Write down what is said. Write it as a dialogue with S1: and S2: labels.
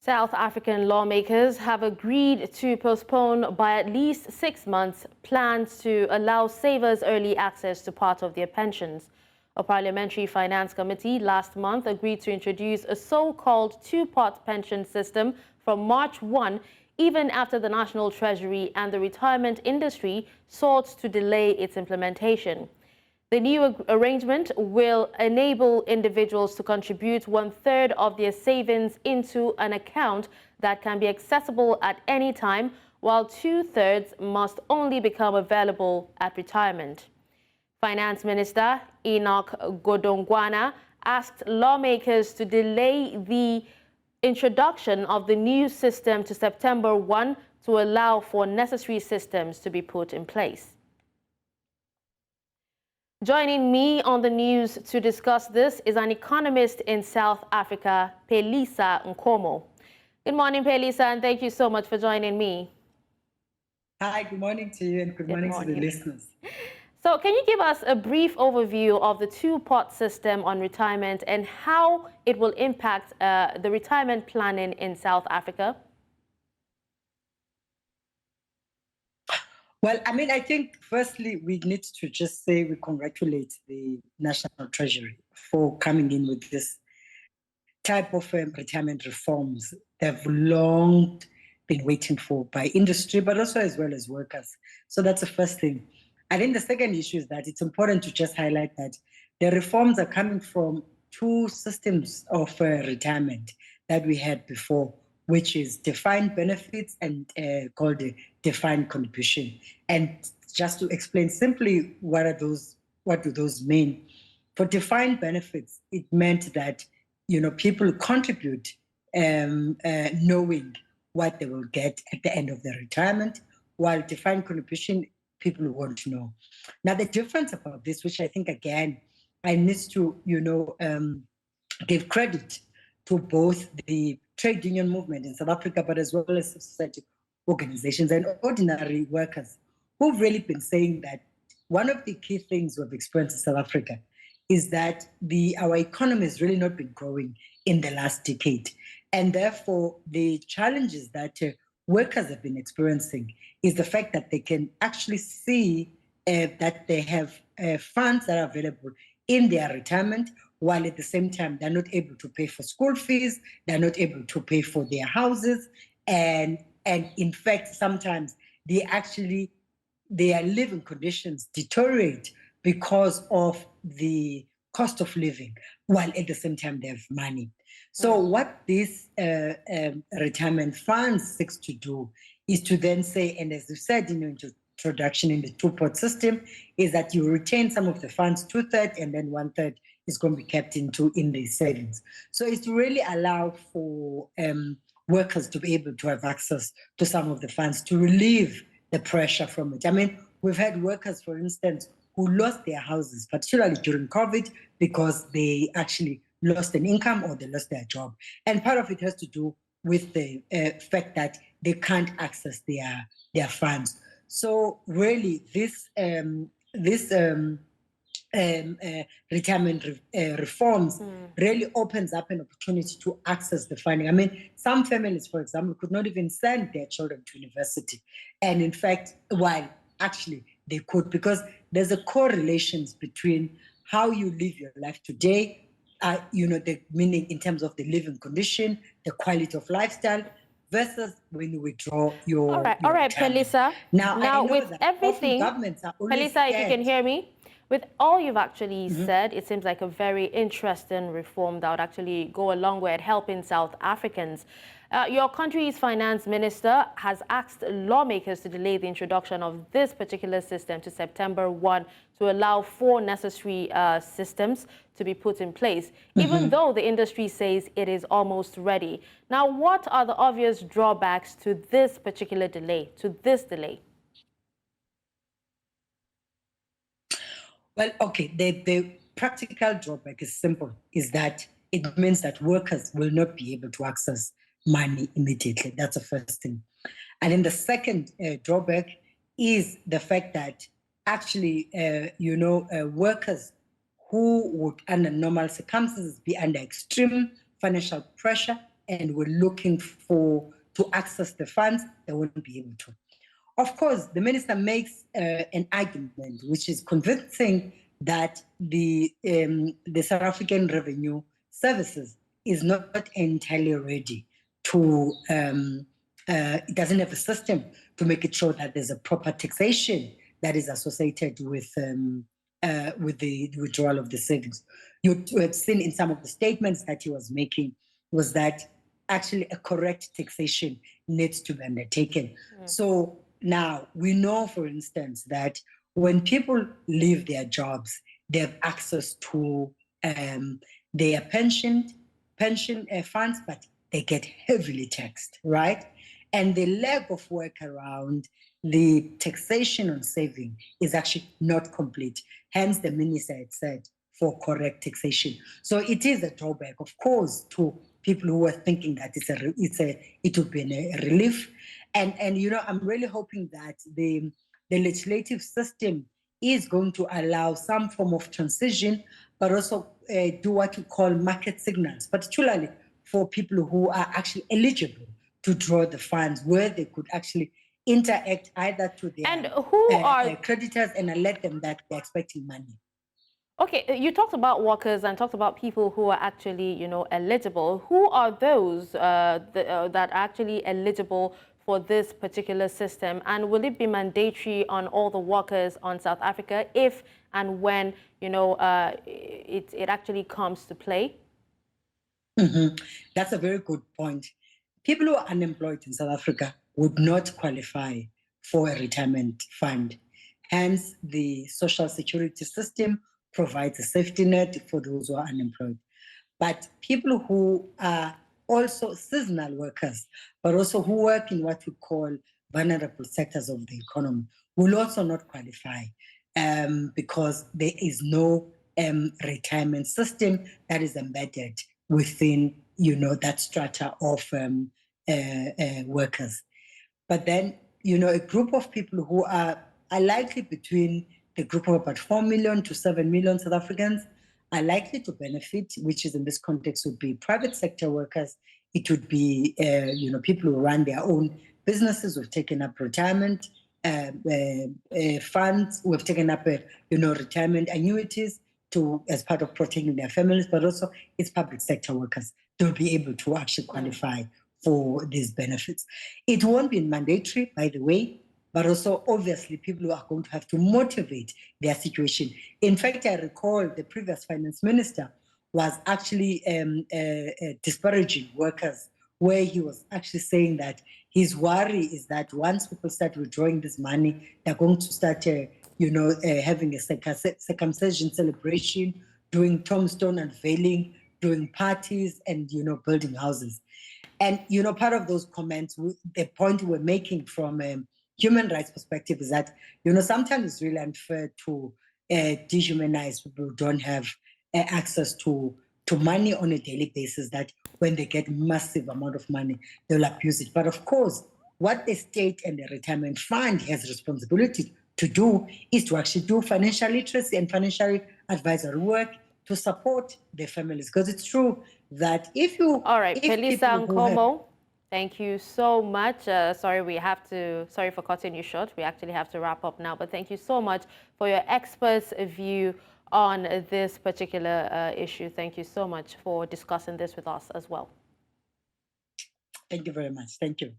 S1: South African lawmakers have agreed to postpone by at least 6 months plans to allow savers early access to part of their pensions. A parliamentary finance committee last month agreed to introduce a so-called two-part pension system from March 1, even after the National Treasury and the retirement industry sought to delay its implementation. The new arrangement will enable individuals to contribute 1/3 of their savings into an account that can be accessible at any time, while 2/3 must only become available at retirement. Finance Minister Enoch Godongwana asked lawmakers to delay the introduction of the new system to September 1 to allow for necessary systems to be put in place. Joining me on the news to discuss this is an economist in South Africa, Phelisa Nkomo. Good morning, Phelisa, and thank you so much for joining me.
S2: Hi, good morning to you and good morning to the listeners.
S1: So can you give us a brief overview of the two-part system on retirement and how it will impact the retirement planning in South Africa?
S2: Well, I think firstly, we need to just say we congratulate the National Treasury for coming in with this type of retirement reforms they've long been waiting for by industry, but also as well as workers. So that's the first thing. I think the second issue is that it's important to just highlight that the reforms are coming from two systems of retirement that we had before, which is defined benefits and called a defined contribution. And just to explain simply what do those mean? For defined benefits, it meant that people contribute knowing what they will get at the end of their retirement, while defined contribution, people want to know. Now, the difference about this, which I think, again, I need to, give credit to both the trade union movement in South Africa, but as well as society organizations and ordinary workers who've really been saying that one of the key things we've experienced in South Africa is that our economy has really not been growing in the last decade. And therefore, the challenges that workers have been experiencing is the fact that they can actually see that they have funds that are available in their retirement, while at the same time, they're not able to pay for school fees, they're not able to pay for their houses. And in fact, sometimes their living conditions deteriorate because of the cost of living, while at the same time they have money. So what this retirement funds seeks to do is to then say, and as you said in your introduction in the two-part system, is that you retain some of the funds, 2/3, and then 1/3 is going to be kept in the savings. So it's to really allow for workers to be able to have access to some of the funds to relieve the pressure from it. We've had workers, for instance, who lost their houses, particularly during COVID, because they actually lost an income or they lost their job. And part of it has to do with the fact that they can't access their funds. So really, this retirement reforms really opens up an opportunity to access the funding. Some families, for example, could not even send their children to university. And in fact, while actually they could, because there's a correlation between how you live your life today, the meaning in terms of the living condition, the quality of lifestyle, versus when you withdraw your
S1: All right, Phelisa. Now with everything,
S2: Phelisa,
S1: if you can hear me, with all you've actually said, it seems like a very interesting reform that would actually go a long way at helping South Africans. Your country's finance minister has asked lawmakers to delay the introduction of this particular system to September 1 to allow for necessary systems to be put in place, even though the industry says it is almost ready. Now, what are the obvious drawbacks to this particular delay,
S2: Well, okay, the practical drawback is simple, is that it means that workers will not be able to access money immediately. That's the first thing. And then the second drawback is the fact that actually, workers who would, under normal circumstances, be under extreme financial pressure and were looking to access the funds, they wouldn't be able to. Of course, the minister makes an argument which is convincing that the South African Revenue Services is not entirely ready to, it doesn't have a system to make it sure that there's a proper taxation that is associated with the withdrawal of the savings. You have seen in some of the statements that he was making was that actually a correct taxation needs to be undertaken. So now we know, for instance, that when people leave their jobs, they have access to their pension funds, but they get heavily taxed, right? And the lack of work around the taxation on saving is actually not complete. Hence, the minister had said for correct taxation. So it is a drawback, of course, to people who are thinking that it would be a relief. And I'm really hoping that the legislative system is going to allow some form of transition, but also do what you call market signals, particularly for people who are actually eligible to draw the funds, where they could actually interact either to their creditors and alert them that they're expecting money.
S1: Okay, you talked about workers and talked about people who are actually, eligible. Who are those that are actually eligible for this particular system? And will it be mandatory on all the workers on South Africa if and when, it actually comes to play?
S2: Mm-hmm. That's a very good point. People who are unemployed in South Africa would not qualify for a retirement fund. Hence, the social security system provides a safety net for those who are unemployed. But people who are also seasonal workers, but also who work in what we call vulnerable sectors of the economy, will also not qualify because there is no retirement system that is embedded within, that strata of workers. But then, a group of people who are likely between the group of about 4 million to 7 million South Africans are likely to benefit, which is in this context would be private sector workers. It would be, people who run their own businesses who've taken up retirement funds, who have taken up, retirement annuities as part of protecting their families, but also it's public sector workers. They'll be able to actually qualify for these benefits. It won't be mandatory, by the way, but also obviously people who are going to have to motivate their situation. In fact, I recall the previous finance minister was actually disparaging workers, where he was actually saying that his worry is that once people start withdrawing this money, they're going to start, having a circumcision celebration, doing tombstone unveiling, doing parties, and building houses. And part of those comments, the point we're making from a human rights perspective is that sometimes it's really unfair to dehumanize people who don't have access to money on a daily basis, that when they get massive amount of money, they'll abuse it. But of course, what the state and the retirement fund has responsibility to do is to actually do financial literacy and financial advisory work to support their families. Because it's true that if you...
S1: All right, Phelisa, Nkomo, thank you so much. Sorry for cutting you short. We actually have to wrap up now, but thank you so much for your expert's view on this particular issue. Thank you so much for discussing this with us as well.
S2: Thank you very much. Thank you.